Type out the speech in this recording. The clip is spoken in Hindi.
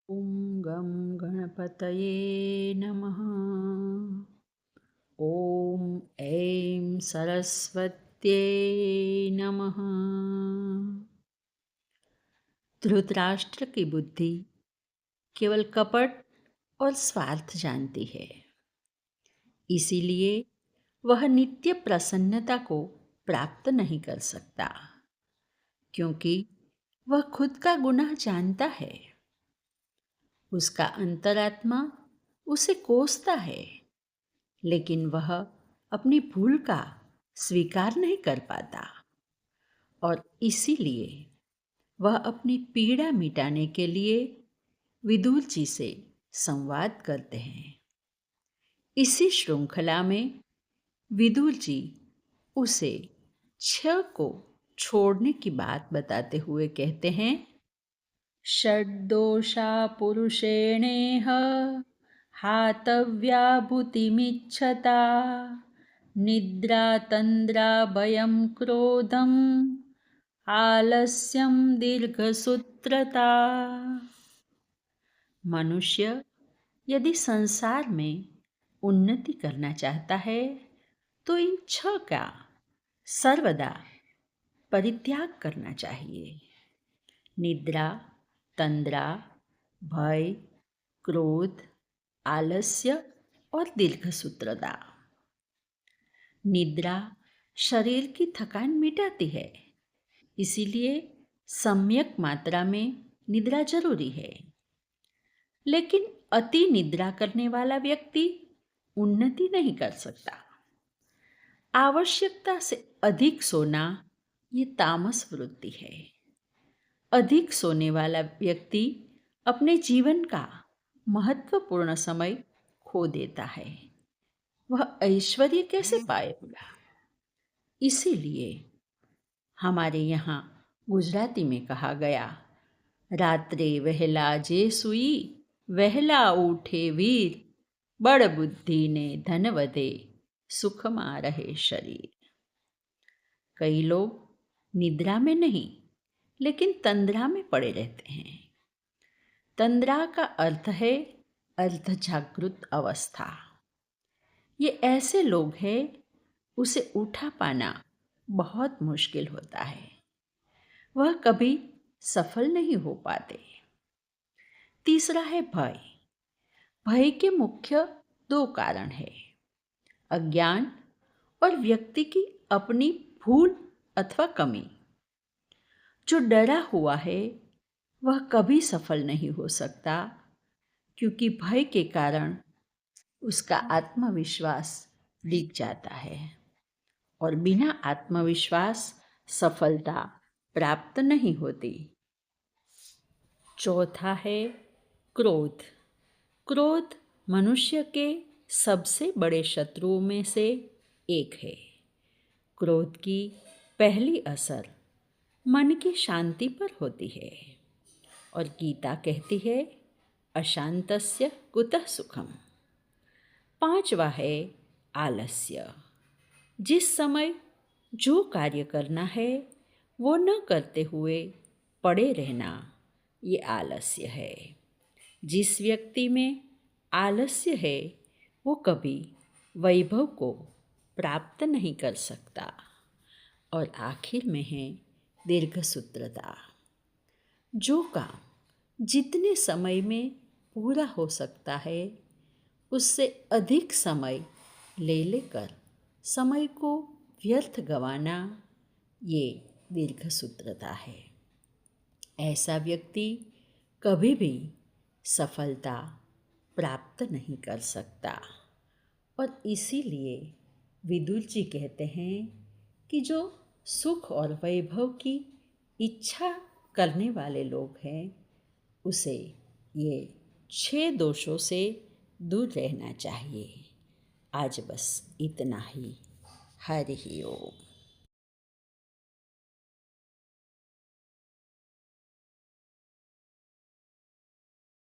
ॐ गं गणपतये नमः। ॐ ऐं सरस्वत्यै नमः। धृतराष्ट्र की बुद्धि केवल कपट और स्वार्थ जानती है, इसीलिए वह नित्य प्रसन्नता को प्राप्त नहीं कर सकता, क्योंकि वह खुद का गुनाह जानता है। उसका अंतरात्मा उसे कोसता है, लेकिन वह अपनी भूल का स्वीकार नहीं कर पाता और इसीलिए वह अपनी पीड़ा मिटाने के लिए विदुर जी से संवाद करते हैं। इसी श्रृंखला में विदुर जी उसे छह को छोड़ने की बात बताते हुए कहते हैं, षड्दोषा पुरुषेणेह हातव्या भूतिमिच्छता निद्रा तन्द्रा भयं क्रोधम् आलस्यं दीर्घसूत्रता। मनुष्य यदि संसार में उन्नति करना चाहता है तो इन छह का सर्वदा परित्याग करना चाहिए। निद्रा, तंद्रा, भय, क्रोध, आलस्य और दीर्घसूत्रता। निद्रा शरीर की थकान मिटाती है, इसीलिए सम्यक मात्रा में निद्रा जरूरी है। लेकिन अति निद्रा करने वाला व्यक्ति उन्नति नहीं कर सकता। आवश्यकता से अधिक सोना ये तामस वृत्ति है। अधिक सोने वाला व्यक्ति अपने जीवन का महत्वपूर्ण समय खो देता है। वह ऐश्वर्य कैसे पाएगा? इसीलिए हमारे यहाँ गुजराती में कहा गया, रात्रे वहला जे सुई वहला उठे वीर बड़ बुद्धि ने धन वधे सुख मा रहे शरीर। कई लोग निद्रा में नहीं लेकिन तंद्रा में पड़े रहते हैं। तंद्रा का अर्थ है अर्ध जागृत अवस्था। ये ऐसे लोग हैं, उसे उठा पाना बहुत मुश्किल होता है। वह कभी सफल नहीं हो पाते। तीसरा है भय। भय के मुख्य दो कारण है, अज्ञान और व्यक्ति की अपनी भूल अथवा कमी। जो डरा हुआ है वह कभी सफल नहीं हो सकता, क्योंकि भय के कारण उसका आत्मविश्वास डिग जाता है और बिना आत्मविश्वास सफलता प्राप्त नहीं होती। चौथा है क्रोध। क्रोध मनुष्य के सबसे बड़े शत्रुओं में से एक है। क्रोध की पहली असर मन की शांति पर होती है और गीता कहती है, अशांतस्य कुतः सुखम। पांचवा है आलस्य। जिस समय जो कार्य करना है वो न करते हुए पड़े रहना, ये आलस्य है। जिस व्यक्ति में आलस्य है वो कभी वैभव को प्राप्त नहीं कर सकता। और आखिर में है दीर्घसूत्रता। जो काम जितने समय में पूरा हो सकता है उससे अधिक समय ले लेकर समय को व्यर्थ गंवाना, ये दीर्घसूत्रता है। ऐसा व्यक्ति कभी भी सफलता प्राप्त नहीं कर सकता और इसीलिए विदुर जी कहते हैं कि जो सुख और वैभव की इच्छा करने वाले लोग हैं उसे ये 6 दोषों से दूर रहना चाहिए। आज बस इतना ही। हरि ओम।